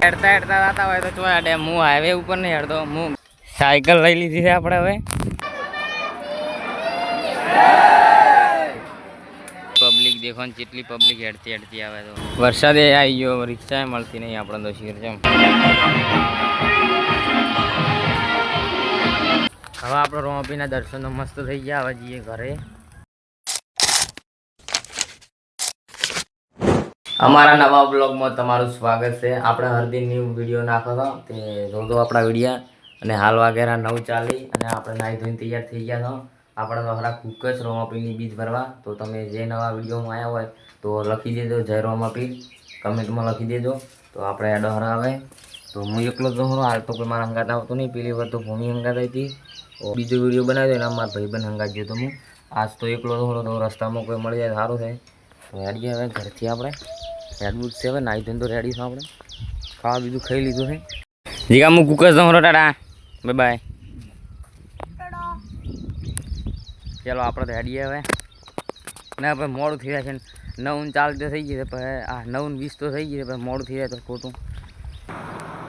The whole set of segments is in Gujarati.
હેડતા હેડતા જતા હોય તો ચોયા ડેમ હું હાઈવે ઉપર નહીં હેડતો, હું સાયકલ લઈ લીધી છે આપણે હવે. પબ્લિક દેખો ને કેટલી પબ્લિક હેડતી હેડતી આવે તો. વરસાદે આવી ગયો, રિક્ષા મળતી નહીં આપણે તો શીર છે. હવે આપણે રોમાપીના દર્શનો મસ્ત થઈ ગયા. હવે જઈએ ઘરે. અમારા નવા બ્લોગમાં તમારું સ્વાગત છે. આપણે હરદી ન્યૂ વિડીયો નાખો હતો તે જોતો આપણા વિડીયા. અને હાલ વાગેરા 9:40 અને આપણે નાહી ધોઈને તૈયાર થઈ ગયા છો. આપણે તો હરા કુકસ રોમાપીની બીજ ભરવા. તો તમે જે નવા વિડીયોમાં આવ્યા હોય તો લખી દેજો જય રોમાપી, કમેન્ટમાં લખી દેજો. તો આપણે એડો હરા આવે. તો હું એકલો જ રહું, હાલ તો કોઈ મારા હંગાત આવતો નહીં. પેલી વાર તો ભૂમિ હંગાત આવી હતી. બીજો વિડીયો બનાવ્યો એના મારા ભાઈબંધ હંગાત ગયો તો હું. આજ તો એકલો રહું તો રસ્તામાં કોઈ મળી જાય સારું થાય. તો હેડીએ હવે ઘરથી આપણે. રેડબુટ છે હવે, નાહી ધોઈને તો રેડી છું આપણે. ખાવા બીજું ખાઈ લીધું છે. જીગા હું કુકર દઉં ટાટા, બાય બાય. ચાલો આપણે તો હેડીએ હવે. ના ભાઈ મોડું થઈ જાય છે. 9:40 તો થઈ ગઈ છે, પછી 9:20 તો થઈ ગઈ છે, પછી મોડું થઈ જાય તો ખોટું.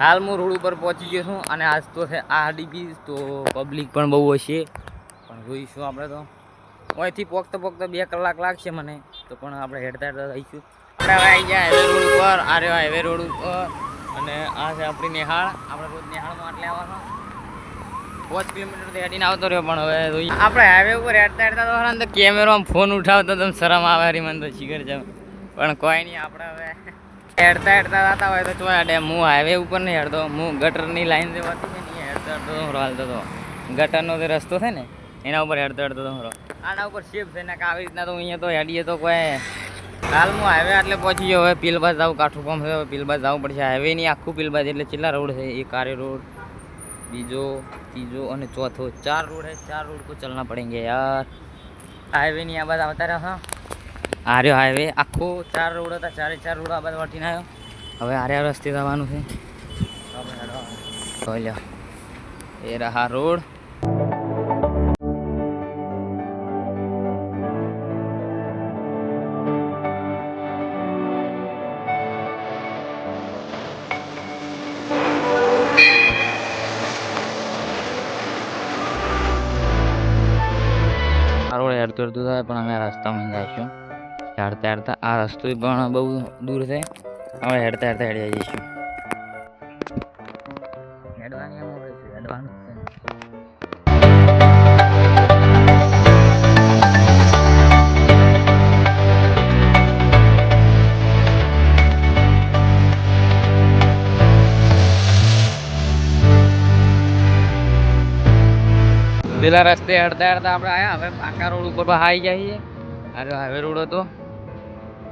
હાલ હું રોડ ઉપર પહોંચી ગયો છું અને આજ તો છે આરડી બીજ. તો પબ્લિક પણ બહુ હશે, પણ જોઈશું આપણે. તો અહીંથી પોકતા 2 કલાક લાગશે મને તો, પણ આપણે હેડતા હેડતા રહીશું. આપણે હવે આવી ગયા હાઈવે રોડ ઉપર. આ રહ્યો હાઈવે રોડ ઉપર અને આ છે આપણી નેહાળ. આપણે રોજ નેહાળમાં આટલે આવવાનો 5 કિલોમીટર હેડીને આવતો રહ્યો. પણ હવે આપણે હાઈવે ઉપર હેડતા હેડતા તો અંદર કેમેરામાં ફોન ઉઠાવતો તમે શરમ આવે હરી મને તો શીખર છે. પણ કોઈ નહીં, આપણે હવે હેડતા હેડતા જતા હોય તો ચોયા ડેમ. હું હાઈવે ઉપર નહીં હેડતો, હું ગટરની લાઈન જે હતી ને એ હેડતો હેડતો હાલતો હતો. ગટરનો જે રસ્તો છે ને એના ઉપર હેડતો હેડતો હતો. આના ઉપર શેપ છે ને આવી રીતના તો અહીંયા તો હેડીએ તો કોઈ. હાલ હું હાઈવે એટલે પહોંચી ગયો. હવે પીલબાજ જવું, કાઠું કામ છે. હવે પીલબાજ જવું પડશે. હાઈવે ની આખું પીલબાજ એટલે કેટલા રોડ છે? એક આરે રોડ, બીજો, ત્રીજો અને ચોથો. 4 रोड है. 4 रोड को चलना पड़ेंगे यार. हाईवे ની આ બાદ આવતા રહ્યા. આ રહ્યો હાઈવે આખો. 4 રોડ હતા, 4 રોડ આ બાદ વટીને આવ્યો. હવે આર્યા રસ્તે જવાનું છે. એ રહા રોડ. હેડતું થાય પણ અમે રસ્તામાં જઈશું. હેડતા હેડતા આ રસ્તો પણ બહુ દૂર છે. હવે હેડતા હેડતા હેડી જઈશું. હેડવાની હેડવાનું પેલા રસ્તે હેડતા હેડતા આપણે આવ્યા. હવે પાકા રોડ ઉપર આવી જાય છે. અરે હાઈવે રોડ હતો.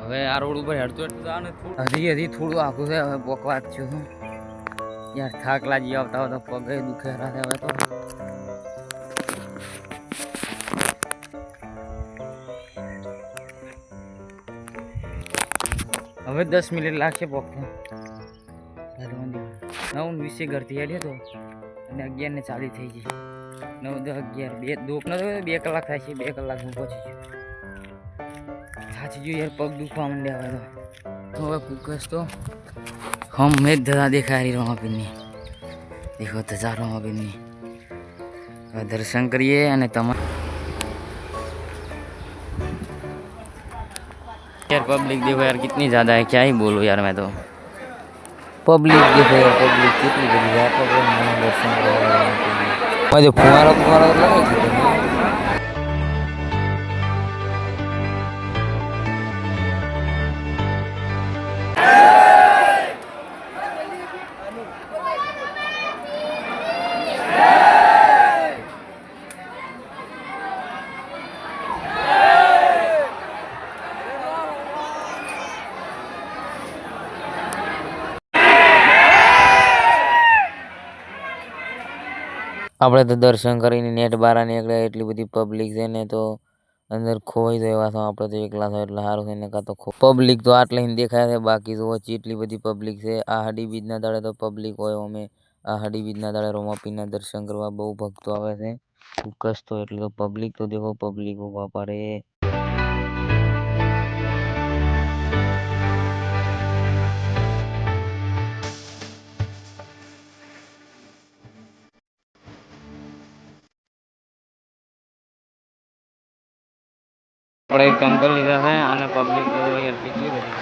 હવે આ રોડ ઉપર હેડતું હજી થોડું આખું છે. હવે પોકવા જ છું યાર. થાક લાગી આવતા હોય તો પગે દુખે રાતે. હવે તો હવે 10 મિનિટ લાગશે પોકતા. 9:20 ઘરથી હેડ્યો તો અને 11:40 થઈ ગઈ. 9, 10, 11, 2 કલાક થાય છે. 2 કલાક હું પહોંચી ગયો. સાચી જો યાર, પગ દુખવા માંડ્યા હવે તો. હવે કુકસ તો હમ ધજા દેખાય રોમાપીની. દેખો ધજા રોમાપીની. હવે દર્શન કરીએ અને તમારે यार पब्लिक देखो यार कितनी ज़्यादा है, क्या ही बोलो यार मैं तो. पब्लिक देखो यार, पब्लिक कितनी बड़ी है. दर्शन मुझे फुवारा फुवारा लगा. આપણે તો દર્શન કરીને નેટ બહાર નીકળ્યા. એટલી બધી પબ્લિક છે ને તો અંદર ખોઈ જવા છો. આપણે તો એકલા છો એટલે સારું છે ને. કાં તો પબ્લિક તો આટલે દેખાય છે, બાકી તો એટલી બધી પબ્લિક છે. આ હાડી બીજના દાડે તો પબ્લિક હોય. અમે આ હાડી બીજના દાડે રોમાપીના દર્શન કરવા બહુ ભક્તો આવે છે. કસ તો એટલે તો પબ્લિક તો દેખો, પબ્લિક બાપા રે. આપણે એક અંકલ લીધા છે અને પબ્લિક કેટલી બધી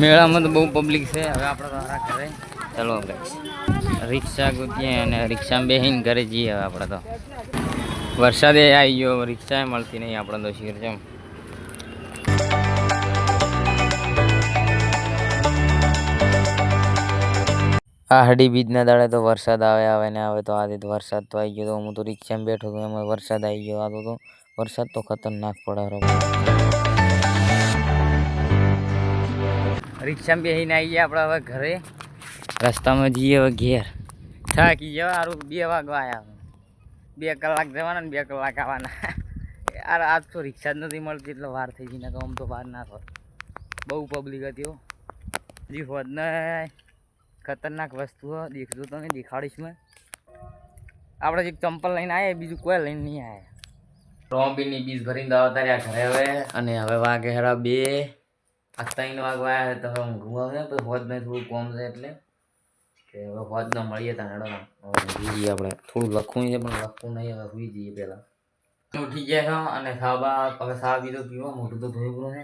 મેળામાં તો બહુ પબ્લિક છે. હવે આપણે તારા ઘરે ચલો રિક્ષા ગોતીએ અને રિક્ષામાં બેસીને ઘરે જઈએ. હવે આપણે તો વરસાદે આવી ગયો, રિક્ષા મળતી નહીં આપણે તો શીર છે. આ હડી બીજના દાડે તો વરસાદ આવે ને આવે તો આજે તો વરસાદ તો આવી ગયો. તો હું તો રિક્ષામાં બેઠો હતો, એમાં વરસાદ આવી ગયો. આ તો વરસાદ તો ખતરનાક પડે. રિક્ષામાં બેસીને આવી ગયા આપણે હવે ઘરે. રસ્તામાં જઈએ હવે ઘેર. થાકી જાવ સારું. 2 વાગવા આવ્યા. 2 કલાક જવાના ને 2 કલાક આવવાના. યાર આજ તો રિક્ષા જ નથી મળતી એટલે વાર થઈ ગઈ. ને તો આમ તો વાર ના થાય. બહુ પબ્લિક હતી હો. હજી હોદ ને ખતરનાક વસ્તુ દેખજો તમે, દેખાડીશ મેં. આપણે એક ચંપલ લઈને આવ્યા, બીજું કોઈ લઈને નહીં આવ્યા. રોમ્બીની બીજ ભરીને દવા તાર્યા ઘરે હવે. અને હવે વાગે હેરા 2 3 વાગવા આવ્યા. તો હવે ઊંઘવું આવે તો હોદ ને થોડું કોમ છે એટલે કે હવે હોદ ન મળીએ ત્યાં હેડો જઈએ. આપણે થોડું લખવું છે પણ લખવું નહીં. હવે સુઈ જઈએ પહેલાં. ઉઠી ગયા છો અને સાબા હવે સા બીજો પીવો. મોટું તો ધોઈ ગયું છે.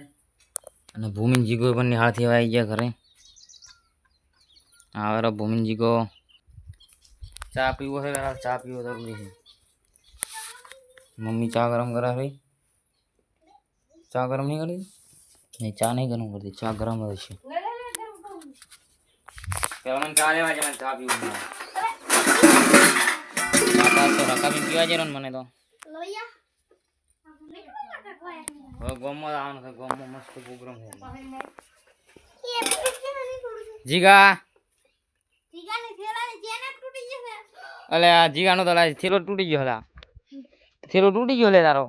અને ભૂમિનજી કોઈ પણ નિહાળથી આવી ગયા ઘરે. હવે ભૂમિનજી કો ચા પીવો છે. ચા પીવો જરૂરી છે. મમ્મી ચા ગરમ કરા રહી. ચા ગરમ નહીં કરી? નહીં, ચા નહીં ગરમ કરતી, ચા ગરમ જ છે. પેલા મને ચા લેવા છે, મને ચા પીવું તો રકાબી પીવા જરો ને મને તો. હવે ગોમમાં આવવાનું છે. ગોમમાં મસ્ત પ્રોગ્રામ છે. જીગા અલે આ જીગાનો તો થેલો તૂટી ગયો. હતા થેલો તૂટી ગયો લે તારો.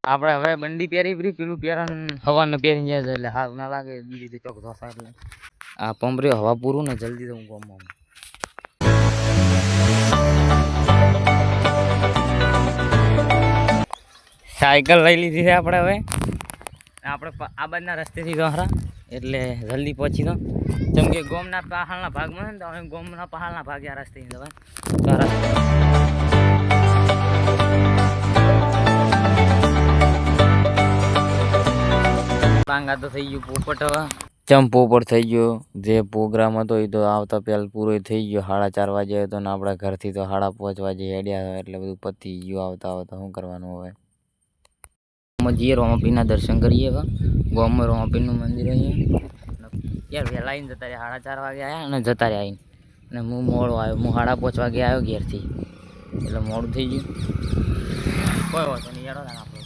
આપણે હવે બંડી પહેરી પેલું પહેરણ હવાને પહેરી જાય છે એટલે હાલ ના લાગે. બીજી ચોક ધોસા એટલે આ પંપરી હવા પૂરું ને જલ્દી તો હું ગમું. સાયકલ લઈ લીધી છે આપણે. હવે આપણે આ બાજના રસ્તેથી તો હરા એટલે જલ્દી પહોંચી તો. જેમ કે ગોમના પહાડના ભાગમાં ને તો અમે ગોમના પહાડના ભાગે આ રસ્તેથી જવાય. તો આ રસ્તે માંગા તો થઈ ગયું પોપટ. હવે ચમ પોપટ થઈ ગયો. જે પ્રોગ્રામ હતો એ તો આવતા પહેલાં પૂરો થઈ ગયો. 4:30 વાગે હતો ને આપણા ઘરથી તો 5:30 વાગે હેડ્યા એટલે બધું પતી ગયું. આવતા શું કરવાનું હવે. જઈએ રોમાપીરના દર્શન કરીએ. હવે ગામમાં રોમાપીરનું મંદિર અહીંયા યાર. વહેલા આવીને જતા રહ્યા. 4:30 વાગે આવ્યા અને જતા રહ્યા આવીને. અને હું મોડો આવ્યો. હું 5:30 વાગે આવ્યો ઘેરથી એટલે મોડું થઈ ગયું. કોઈ વાંધો નહીં યાર. આપણે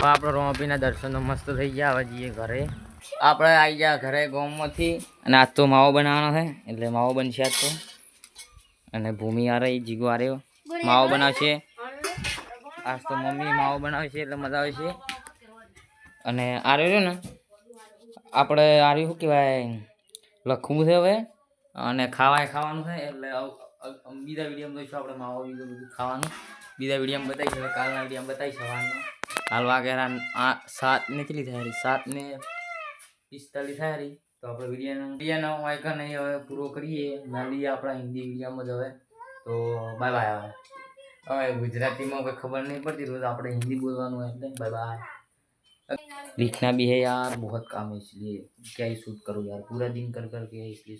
આપણે રોમાપીના દર્શન તો મસ્ત થઈ ગયા. હવે જઈએ ઘરે. આપણે આવી ગયા ઘરે ગામમાંથી. અને આજ તો માવો બનાવવાનો છે એટલે માવો બનશે આજ તો. અને ભૂમિ આ રહી, જીગો આ રહ્યો, માવો બનાવશે આજ તો. મમ્મી માવો બનાવશે એટલે મજા આવશે. અને આ રહ્યો ને આપણે આ રહ્યું શું કહેવાય લખવું છે હવે. અને ખાવાનું છે એટલે બીજા વિડીયોમાં જોઈશું આપણે માવો બીજું બધું ખાવાનું. બીજા વિડીયોમાં બતાવીશું. કાલના વિડીયોમાં બતાવીશ સવારનો. હાલ વાગે 7 ને કેટલી થાય? 7:45 થાય. તો આપણે વિડીયોનો વાયકા નહીં હવે પૂરો કરીએ. મળીએ આપણા હિન્દી વિડીયોમાં જ હવે. તો બાય બાય. હવે ગુજરાતીમાં કોઈ ખબર नहीं पड़ती रोज આપણે हिंदी बोलવાનું है એટલે बाय बाय. लिखना भी है यार, बहुत काम है इसलिए क्या ही शूट करूँ यार, पूरा दिन कर करके इसलिए